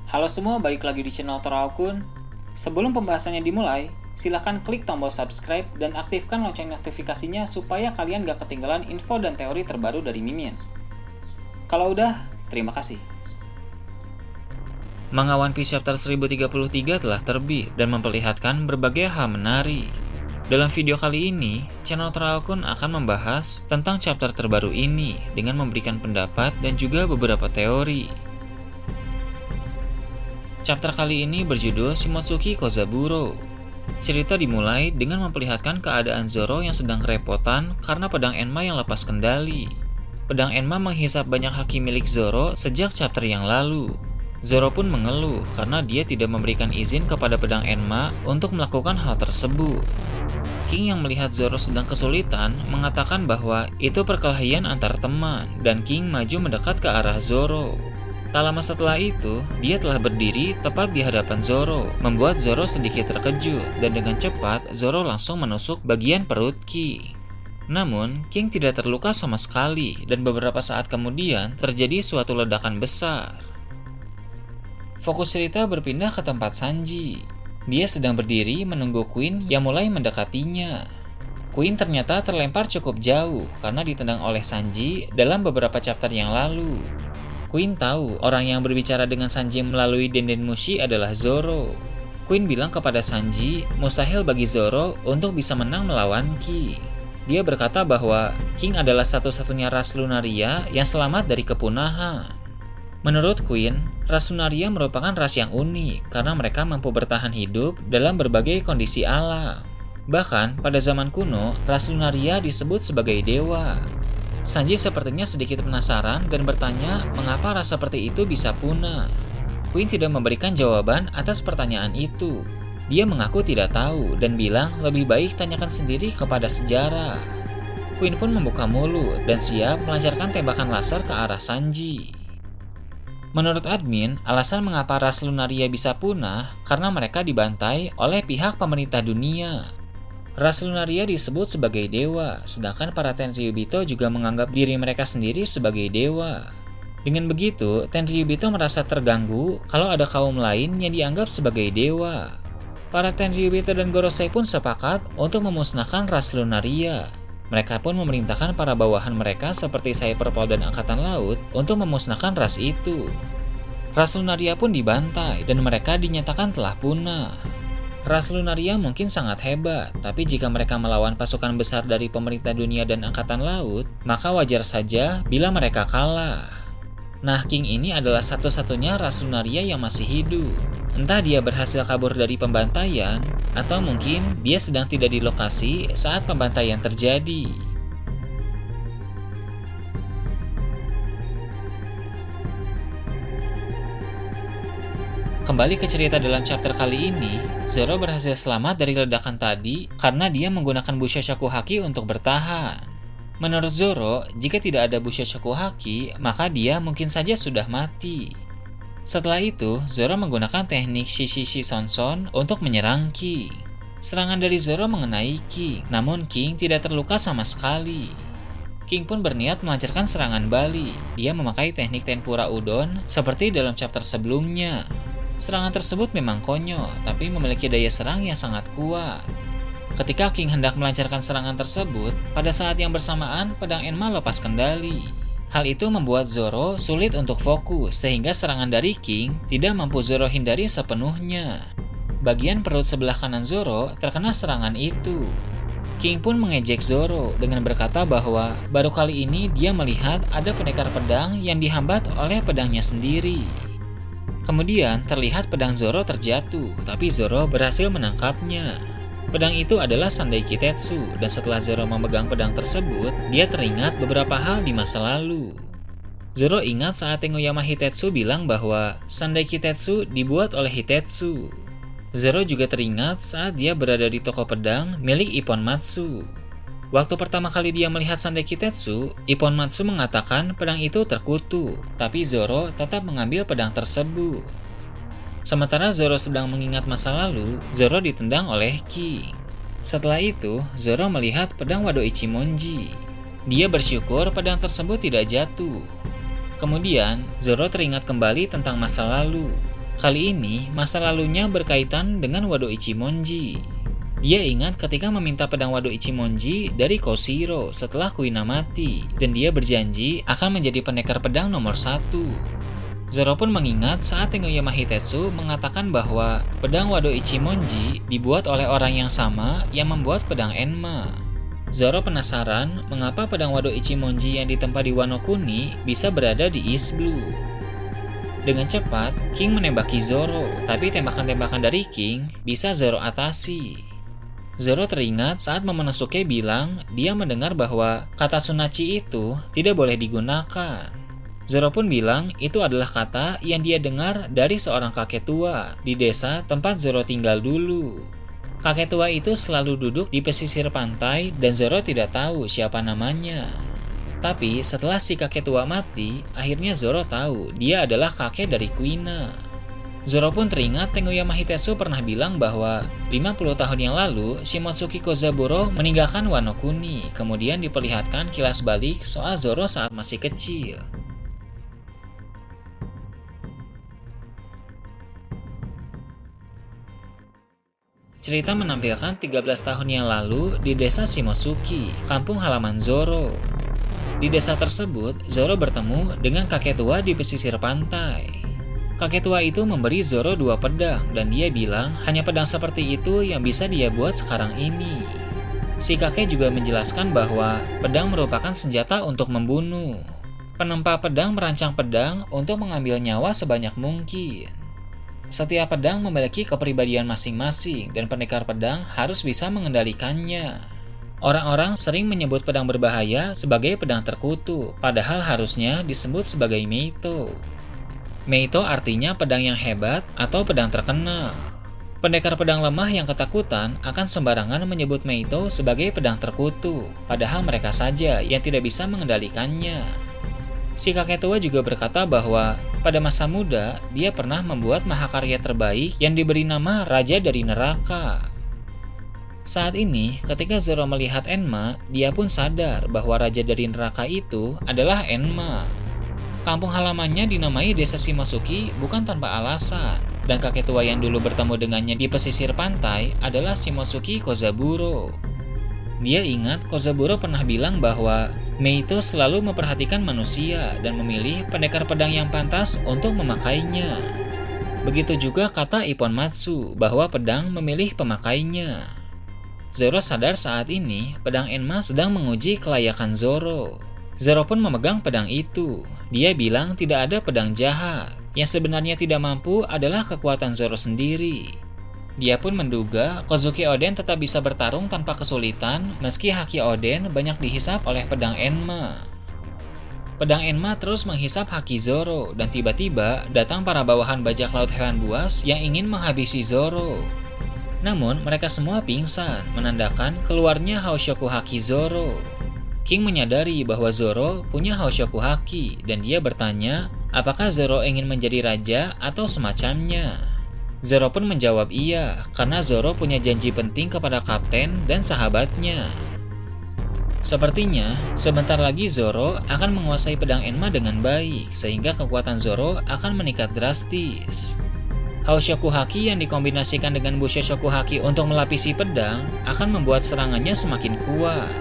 Halo semua, balik lagi di channel Toraokun. Sebelum pembahasannya dimulai, silahkan klik tombol subscribe dan aktifkan lonceng notifikasinya supaya kalian gak ketinggalan info dan teori terbaru dari Mimin. Kalau udah, terima kasih. Manga One Piece Chapter 1033 telah terbit dan memperlihatkan berbagai hal menarik. Dalam video kali ini, channel Toraokun akan membahas tentang chapter terbaru ini dengan memberikan pendapat dan juga beberapa teori. Chapter kali ini berjudul Shimotsuki Kozaburo. Cerita dimulai dengan memperlihatkan keadaan Zoro yang sedang kerepotan karena pedang Enma yang lepas kendali. Pedang Enma menghisap banyak haki milik Zoro sejak chapter yang lalu. Zoro pun mengeluh karena dia tidak memberikan izin kepada pedang Enma untuk melakukan hal tersebut. King yang melihat Zoro sedang kesulitan mengatakan bahwa itu perkelahian antar teman dan King maju mendekat ke arah Zoro. Tak lama setelah itu, dia telah berdiri tepat di hadapan Zoro, membuat Zoro sedikit terkejut dan dengan cepat Zoro langsung menusuk bagian perut King. Namun, King tidak terluka sama sekali dan beberapa saat kemudian terjadi suatu ledakan besar. Fokus cerita berpindah ke tempat Sanji. Dia sedang berdiri menunggu Queen yang mulai mendekatinya. Queen ternyata terlempar cukup jauh karena ditendang oleh Sanji dalam beberapa chapter yang lalu. Queen tahu orang yang berbicara dengan Sanji melalui Dendenmushi adalah Zoro. Queen bilang kepada Sanji, mustahil bagi Zoro untuk bisa menang melawan King. Dia berkata bahwa King adalah satu-satunya ras Lunaria yang selamat dari kepunahan. Menurut Queen, ras Lunaria merupakan ras yang unik karena mereka mampu bertahan hidup dalam berbagai kondisi alam. Bahkan, pada zaman kuno, ras Lunaria disebut sebagai dewa. Sanji sepertinya sedikit penasaran dan bertanya mengapa ras seperti itu bisa punah. Queen tidak memberikan jawaban atas pertanyaan itu. Dia mengaku tidak tahu dan bilang lebih baik tanyakan sendiri kepada sejarah. Queen pun membuka mulut dan siap melancarkan tembakan laser ke arah Sanji. Menurut admin, alasan mengapa ras Lunaria bisa punah karena mereka dibantai oleh pihak pemerintah dunia. Ras Lunaria disebut sebagai dewa, sedangkan para Tenryubito juga menganggap diri mereka sendiri sebagai dewa. Dengan begitu, Tenryubito merasa terganggu kalau ada kaum lain yang dianggap sebagai dewa. Para Tenryubito dan Gorosei pun sepakat untuk memusnahkan ras Lunaria. Mereka pun memerintahkan para bawahan mereka seperti Cyberpol dan Angkatan Laut untuk memusnahkan ras itu. Ras Lunaria pun dibantai dan mereka dinyatakan telah punah. Ras Lunaria mungkin sangat hebat, tapi jika mereka melawan pasukan besar dari pemerintah dunia dan Angkatan Laut, maka wajar saja bila mereka kalah. Nah, King ini adalah satu-satunya ras Lunaria yang masih hidup. Entah dia berhasil kabur dari pembantaian, atau mungkin dia sedang tidak di lokasi saat pembantaian terjadi. Kembali ke cerita dalam chapter kali ini, Zoro berhasil selamat dari ledakan tadi karena dia menggunakan Busha Shakuhaki untuk bertahan. Menurut Zoro, jika tidak ada Busha Shakuhaki, maka dia mungkin saja sudah mati. Setelah itu, Zoro menggunakan teknik Shishishi Sonson untuk menyerang King. Serangan dari Zoro mengenai King, namun King tidak terluka sama sekali. King pun berniat melancarkan serangan balik. Dia memakai teknik Tempura Udon seperti dalam chapter sebelumnya. Serangan tersebut memang konyol, tapi memiliki daya serang yang sangat kuat. Ketika King hendak melancarkan serangan tersebut, pada saat yang bersamaan pedang Enma lepas kendali. Hal itu membuat Zoro sulit untuk fokus sehingga serangan dari King tidak mampu Zoro hindari sepenuhnya. Bagian perut sebelah kanan Zoro terkena serangan itu. King pun mengejek Zoro dengan berkata bahwa baru kali ini dia melihat ada pendekar pedang yang dihambat oleh pedangnya sendiri. Kemudian terlihat pedang Zoro terjatuh, tapi Zoro berhasil menangkapnya. Pedang itu adalah Sandai Kitetsu, dan setelah Zoro memegang pedang tersebut, dia teringat beberapa hal di masa lalu. Zoro ingat saat Tengoyama Hitetsu bilang bahwa Sandai Kitetsu dibuat oleh Hitetsu. Zoro juga teringat saat dia berada di toko pedang milik Ippon Matsu. Waktu pertama kali dia melihat Sandai Kitetsu, Ippon Matsu mengatakan pedang itu terkutuk, tapi Zoro tetap mengambil pedang tersebut. Sementara Zoro sedang mengingat masa lalu, Zoro ditendang oleh King. Setelah itu, Zoro melihat pedang Wado Ichimonji. Dia bersyukur pedang tersebut tidak jatuh. Kemudian, Zoro teringat kembali tentang masa lalu. Kali ini, masa lalunya berkaitan dengan Wado Ichimonji. Dia ingat ketika meminta pedang Wado Ichimonji dari Koshiro setelah Kuina mati, dan dia berjanji akan menjadi pendekar pedang nomor 1. Zoro pun mengingat saat Tengoyama Hitetsu mengatakan bahwa pedang Wado Ichimonji dibuat oleh orang yang sama yang membuat pedang Enma. Zoro penasaran mengapa pedang Wado Ichimonji yang ditempa di Wano Kuni bisa berada di East Blue. Dengan cepat, King menembaki Zoro, tapi tembakan-tembakan dari King bisa Zoro atasi. Zoro teringat saat Momonosuke bilang dia mendengar bahwa kata Sunachi itu tidak boleh digunakan. Zoro pun bilang itu adalah kata yang dia dengar dari seorang kakek tua di desa tempat Zoro tinggal dulu. Kakek tua itu selalu duduk di pesisir pantai dan Zoro tidak tahu siapa namanya. Tapi setelah si kakek tua mati, akhirnya Zoro tahu dia adalah kakek dari Kuina. Zoro pun teringat Tengoyama Hitetsu pernah bilang bahwa 50 tahun yang lalu Shimotsuki Kozaburo meninggalkan Wano Kuni, kemudian diperlihatkan kilas balik soal Zoro saat masih kecil. Cerita menampilkan 13 tahun yang lalu di desa Shimotsuki, kampung halaman Zoro. Di desa tersebut, Zoro bertemu dengan kakek tua di pesisir pantai. Kakek tua itu memberi Zoro 2 pedang dan dia bilang hanya pedang seperti itu yang bisa dia buat sekarang ini. Si kakek juga menjelaskan bahwa pedang merupakan senjata untuk membunuh. Penempa pedang merancang pedang untuk mengambil nyawa sebanyak mungkin. Setiap pedang memiliki kepribadian masing-masing dan pendekar pedang harus bisa mengendalikannya. Orang-orang sering menyebut pedang berbahaya sebagai pedang terkutuk, padahal harusnya disebut sebagai Meito. Meito artinya pedang yang hebat atau pedang terkenal. Pendekar pedang lemah yang ketakutan akan sembarangan menyebut Meito sebagai pedang terkutuk, padahal mereka saja yang tidak bisa mengendalikannya. Si kakek tua juga berkata bahwa pada masa muda dia pernah membuat mahakarya terbaik yang diberi nama Raja dari Neraka. Saat ini, ketika Zoro melihat Enma, dia pun sadar bahwa Raja dari Neraka itu adalah Enma. Kampung halamannya dinamai Desa Shimotsuki bukan tanpa alasan, dan kakek tua yang dulu bertemu dengannya di pesisir pantai adalah Shimotsuki Kozaburo. Dia ingat Kozaburo pernah bilang bahwa Meito selalu memperhatikan manusia dan memilih pendekar pedang yang pantas untuk memakainya. Begitu juga kata Ippon Matsu bahwa pedang memilih pemakainya. Zoro sadar saat ini pedang Enma sedang menguji kelayakan Zoro. Zoro pun memegang pedang itu. Dia bilang tidak ada pedang jahat. Yang sebenarnya tidak mampu adalah kekuatan Zoro sendiri. Dia pun menduga Kozuki Oden tetap bisa bertarung tanpa kesulitan meski haki Oden banyak dihisap oleh pedang Enma. Pedang Enma terus menghisap haki Zoro dan tiba-tiba datang para bawahan bajak laut hewan buas yang ingin menghabisi Zoro. Namun, mereka semua pingsan, menandakan keluarnya Haoshoku Haki Zoro. King menyadari bahwa Zoro punya Haoshoku Haki, dan dia bertanya apakah Zoro ingin menjadi raja atau semacamnya. Zoro pun menjawab iya, karena Zoro punya janji penting kepada kapten dan sahabatnya. Sepertinya, sebentar lagi Zoro akan menguasai pedang Enma dengan baik, sehingga kekuatan Zoro akan meningkat drastis. Haoshoku Haki yang dikombinasikan dengan Bushoshoku Haki untuk melapisi pedang akan membuat serangannya semakin kuat.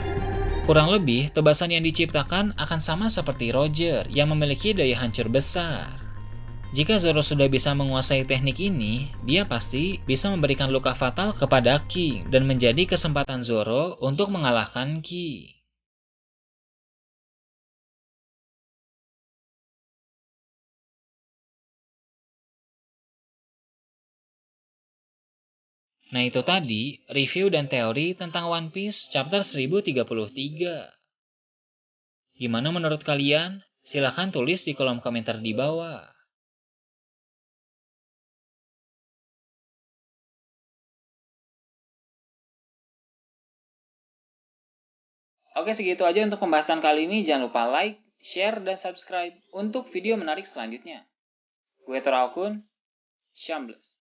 Kurang lebih, tebasan yang diciptakan akan sama seperti Roger yang memiliki daya hancur besar. Jika Zoro sudah bisa menguasai teknik ini, dia pasti bisa memberikan luka fatal kepada King dan menjadi kesempatan Zoro untuk mengalahkan Ki. Nah itu tadi review dan teori tentang One Piece chapter 1033. Gimana menurut kalian? Silahkan tulis di kolom komentar di bawah. Oke, segitu aja untuk pembahasan kali ini. Jangan lupa like, share, dan subscribe untuk video menarik selanjutnya. Gue Toraokun, Shambles.